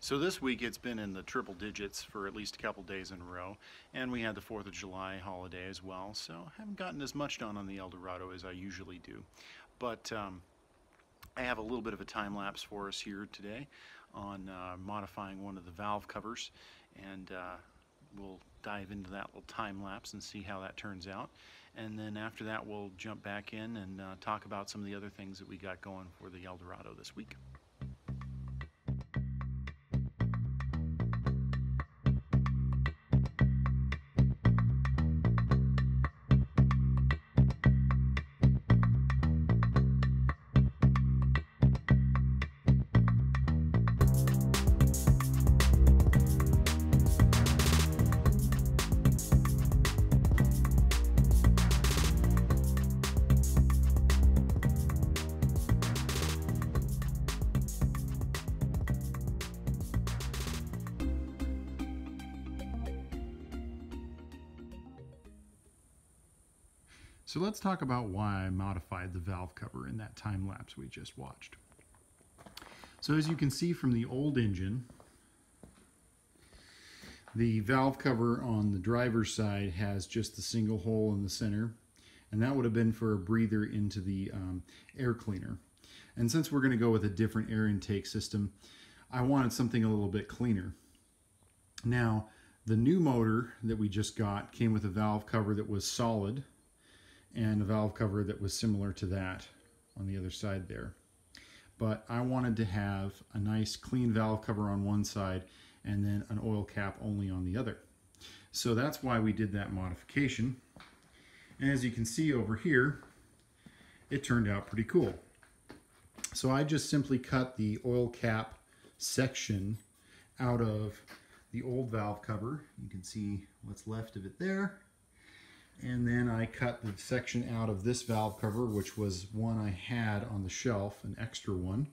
So this week it's been in the triple digits for at least a couple days in a row, and we had the 4th of July holiday as well, so I haven't gotten as much done on the Eldorado as I usually do. But I have a little bit of a time lapse for us here today on modifying one of the valve covers, and we'll dive into that little time lapse and see how that turns out. And then after that we'll jump back in and talk about some of the other things that we got going for the Eldorado this week. So let's talk about why I modified the valve cover in that time lapse we just watched. So as you can see from the old engine, the valve cover on the driver's side has just a single hole in the center, and that would have been for a breather into the air cleaner. And since we're going to go with a different air intake system, I wanted something a little bit cleaner. Now, the new motor that we just got came with a valve cover that was solid, and a valve cover that was similar to that on the other side there. But I wanted to have a nice clean valve cover on one side and then an oil cap only on the other. So that's why we did that modification. And as you can see over here, it turned out pretty cool. So I just simply cut the oil cap section out of the old valve cover. You can see what's left of it there. And then I cut the section out of this valve cover, which was one I had on the shelf, an extra one,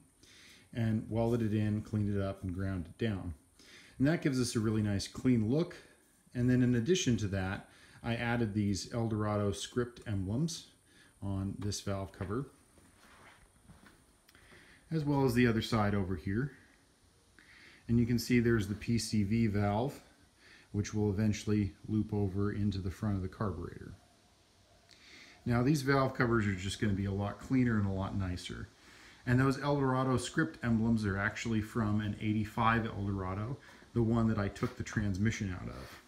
and welded it in, cleaned it up, and ground it down. And that gives us a really nice clean look. And then in addition to that, I added these Eldorado script emblems on this valve cover, as well as the other side over here. And you can see there's the PCV valve, which will eventually loop over into the front of the carburetor. Now these valve covers are just going to be a lot cleaner and a lot nicer. And those Eldorado script emblems are actually from an '85 Eldorado, the one that I took the transmission out of.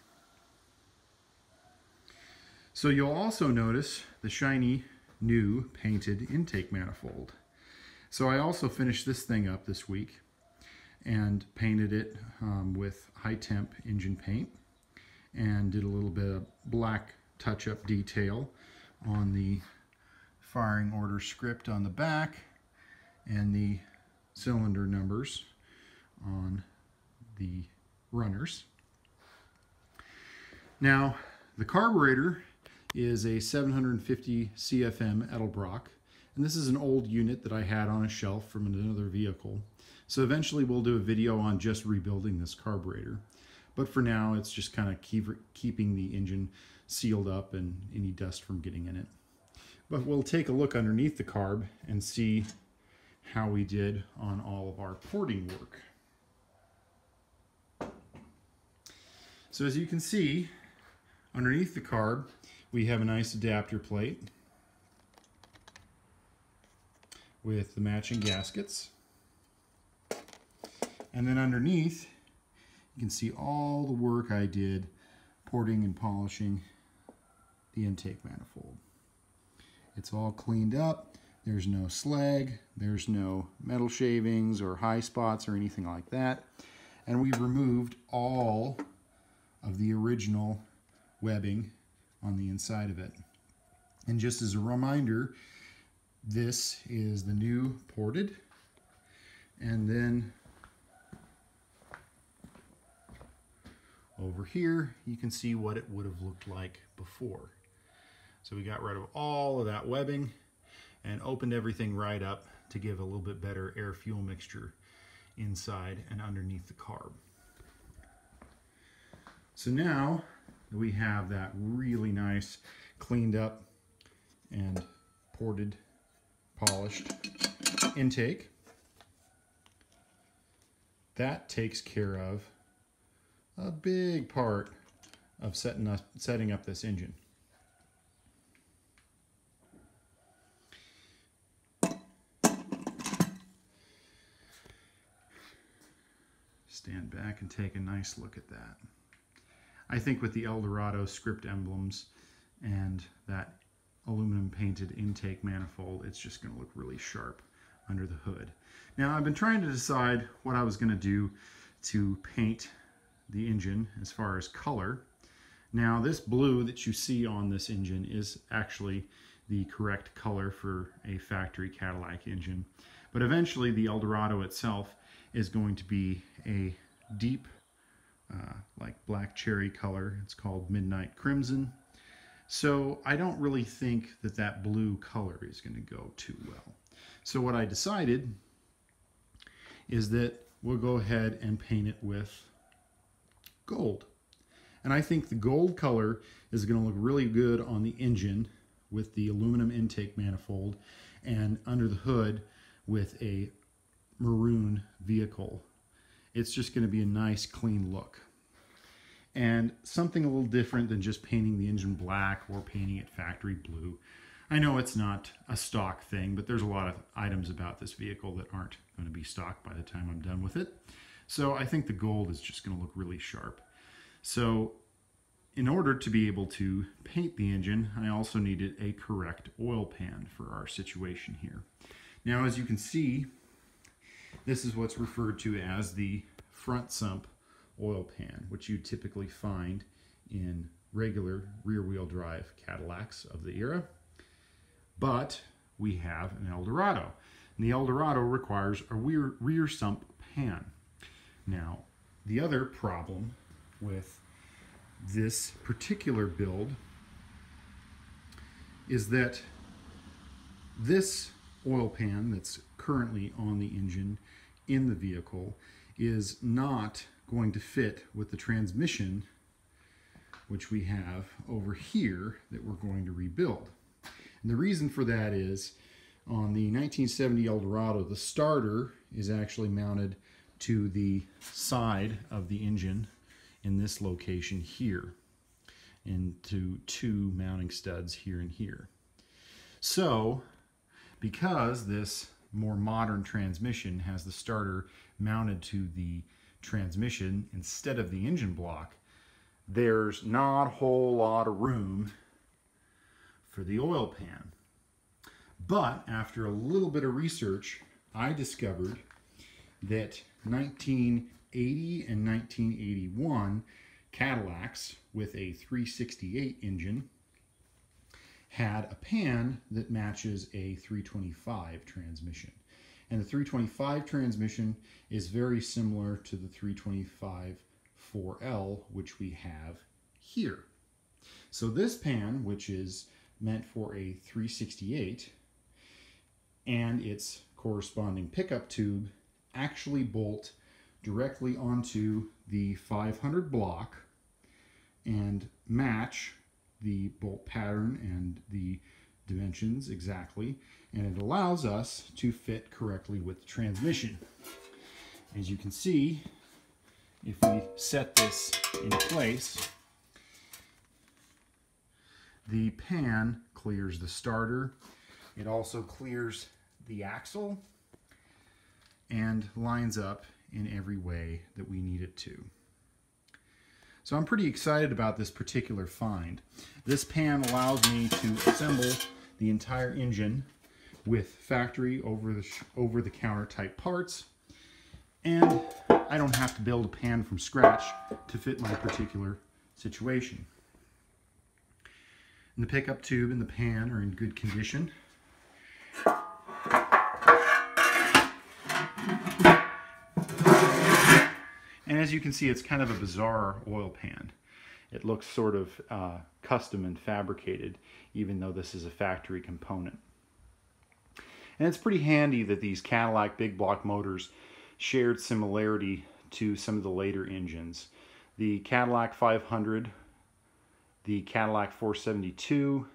So you'll also notice the shiny new painted intake manifold. So I also finished this thing up this week and painted it with high temp engine paint, and did a little bit of black touch-up detail on the firing order script on the back and the cylinder numbers on the runners. Now the carburetor is a 750 CFM Edelbrock, and this is an old unit that I had on a shelf from another vehicle. So eventually we'll do a video on just rebuilding this carburetor. But for now, it's just kind of keeping the engine sealed up and any dust from getting in it. But we'll take a look underneath the carb and see how we did on all of our porting work. So as you can see, underneath the carb, we have a nice adapter plate with the matching gaskets. And then underneath, you can see all the work I did porting and polishing the intake manifold. It's all cleaned up. There's no slag, there's no metal shavings or high spots or anything like that. And we've removed all of the original webbing on the inside of it. And just as a reminder, this is the new ported, and then over here you can see what it would have looked like before. So we got rid of all of that webbing and opened everything right up to give a little bit better air-fuel mixture inside and underneath the carb. So now we have that really nice cleaned up and ported, polished intake. that takes care of a big part of setting up this engine. Stand back and take a nice look at that. I think with the Eldorado script emblems and that aluminum painted intake manifold, it's just going to look really sharp under the hood. Now, I've been trying to decide what I was going to do to paint the engine as far as color. Now, this blue that you see on this engine is actually the correct color for a factory Cadillac engine, but eventually the Eldorado itself is going to be a deep like black cherry color. It's called Midnight Crimson. So I don't really think that that blue color is going to go too well. So what I decided is that we'll go ahead and paint it with gold. And I think the gold color is going to look really good on the engine with the aluminum intake manifold, and under the hood with a maroon vehicle. It's just going to be a nice clean look. And something a little different than just painting the engine black or painting it factory blue. I know it's not a stock thing, but there's a lot of items about this vehicle that aren't going to be stock by the time I'm done with it. So I think the gold is just going to look really sharp. So in order to be able to paint the engine, I also needed a correct oil pan for our situation here. Now, as you can see, this is what's referred to as the front sump oil pan, which you typically find in regular rear-wheel drive Cadillacs of the era. But we have an Eldorado, and the Eldorado requires a rear sump pan. Now, the other problem with this particular build is that this oil pan that's currently on the engine in the vehicle is not going to fit with the transmission which we have over here that we're going to rebuild. And the reason for that is on the 1970 Eldorado, the starter is actually mounted to the side of the engine in this location here, into two mounting studs here and here. So because this more modern transmission has the starter mounted to the transmission instead of the engine block, there's not a whole lot of room for the oil pan. But after a little bit of research, I discovered that 1980 and 1981 Cadillacs with a 368 engine had a pan that matches a 325 transmission. And the 325 transmission is very similar to the 325 4L, which we have here. So this pan, which is meant for a 368, and its corresponding pickup tube actually bolt directly onto the 500 block and match the bolt pattern and the dimensions exactly, and it allows us to fit correctly with the transmission. As you can see, if we set this in place, the pan clears the starter. It also clears the axle and lines up in every way that we need it to. So I'm pretty excited about this particular find. This pan allows me to assemble the entire engine with factory over-the-counter type parts, and I don't have to build a pan from scratch to fit my particular situation. And the pickup tube and the pan are in good condition. And as you can see, it's kind of a bizarre oil pan. It looks sort of custom and fabricated, even though this is a factory component. And it's pretty handy that these Cadillac big block motors shared similarity to some of the later engines. The Cadillac 500, the Cadillac 472,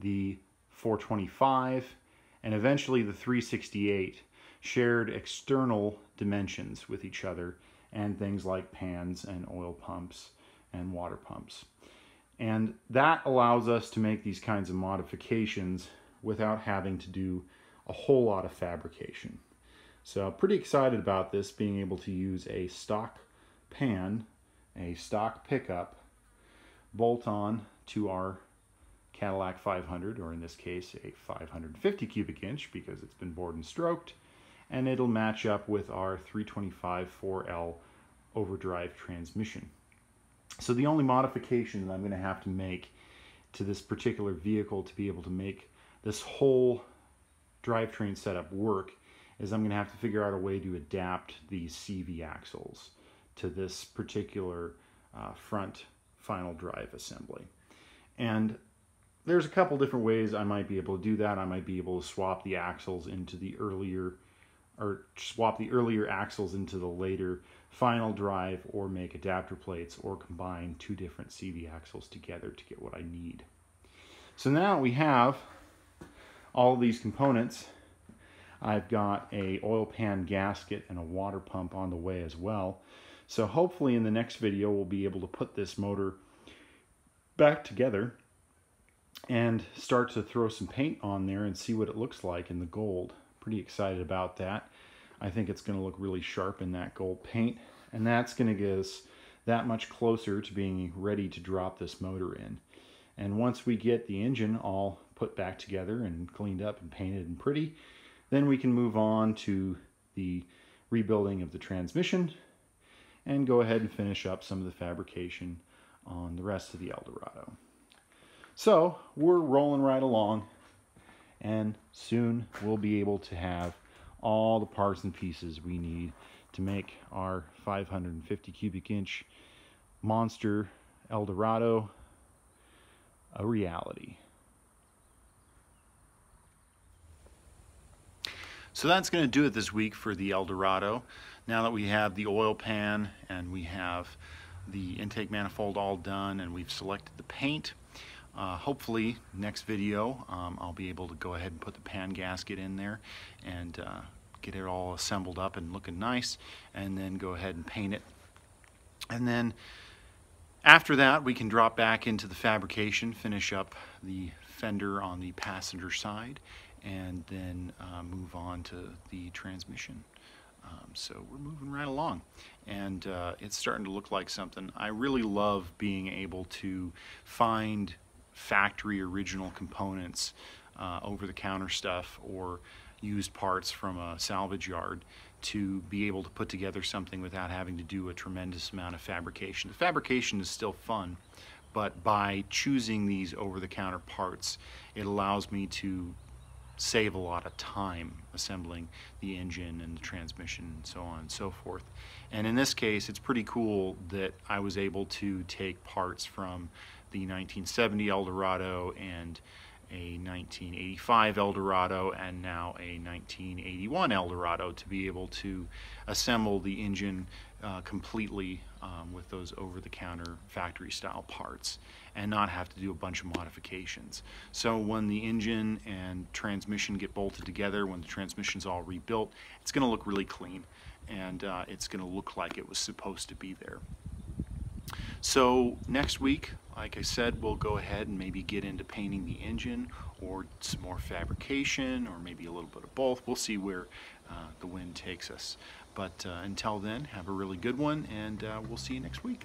the 425, and eventually the 368 shared external dimensions with each other, and things like pans and oil pumps and water pumps. And that allows us to make these kinds of modifications without having to do a whole lot of fabrication. So pretty excited about this, being able to use a stock pan, a stock pickup, bolt on to our Cadillac 500, or in this case a 550 cubic inch because it's been bored and stroked, and it'll match up with our 325 4L overdrive transmission. So the only modification that I'm going to have to make to this particular vehicle to be able to make this whole drivetrain setup work is I'm going to have to figure out a way to adapt these CV axles to this particular front final drive assembly. And there's a couple different ways I might be able to do that. I might be able to swap the axles into the earlier, or swap the earlier axles into the later final drive, or make adapter plates, or combine two different CV axles together to get what I need. So now we have all of these components. I've got a oil pan gasket and a water pump on the way as well. So hopefully in the next video we'll be able to put this motor back together and start to throw some paint on there and see what it looks like in the gold. Pretty excited about that. I think it's going to look really sharp in that gold paint, and that's going to get us that much closer to being ready to drop this motor in. And once we get the engine all put back together and cleaned up and painted and pretty, then we can move on to the rebuilding of the transmission and go ahead and finish up some of the fabrication on the rest of the Eldorado. So we're rolling right along, and soon we'll be able to have all the parts and pieces we need to make our 550 cubic inch monster Eldorado a reality. So that's going to do it this week for the Eldorado. Now that we have the oil pan and we have the intake manifold all done and we've selected the paint, hopefully next video I'll be able to go ahead and put the pan gasket in there and get it all assembled up and looking nice, and then go ahead and paint it. And then after that we can drop back into the fabrication, finish up the fender on the passenger side, and then move on to the transmission. So we're moving right along, and it's starting to look like something. I really love being able to find factory original components, over-the-counter stuff, or used parts from a salvage yard, to be able to put together something without having to do a tremendous amount of fabrication. The fabrication is still fun, but by choosing these over-the-counter parts, it allows me to save a lot of time assembling the engine and the transmission and so on and so forth. And in this case, it's pretty cool that I was able to take parts from the 1970 Eldorado and a 1985 Eldorado and now a 1981 Eldorado to be able to assemble the engine completely with those over-the-counter factory-style parts and not have to do a bunch of modifications. So when the engine and transmission get bolted together, when the transmission's all rebuilt, it's going to look really clean, and it's going to look like it was supposed to be there. So next week, like I said, we'll go ahead and maybe get into painting the engine, or some more fabrication, or maybe a little bit of both. We'll see where the wind takes us. But until then, have a really good one, and we'll see you next week.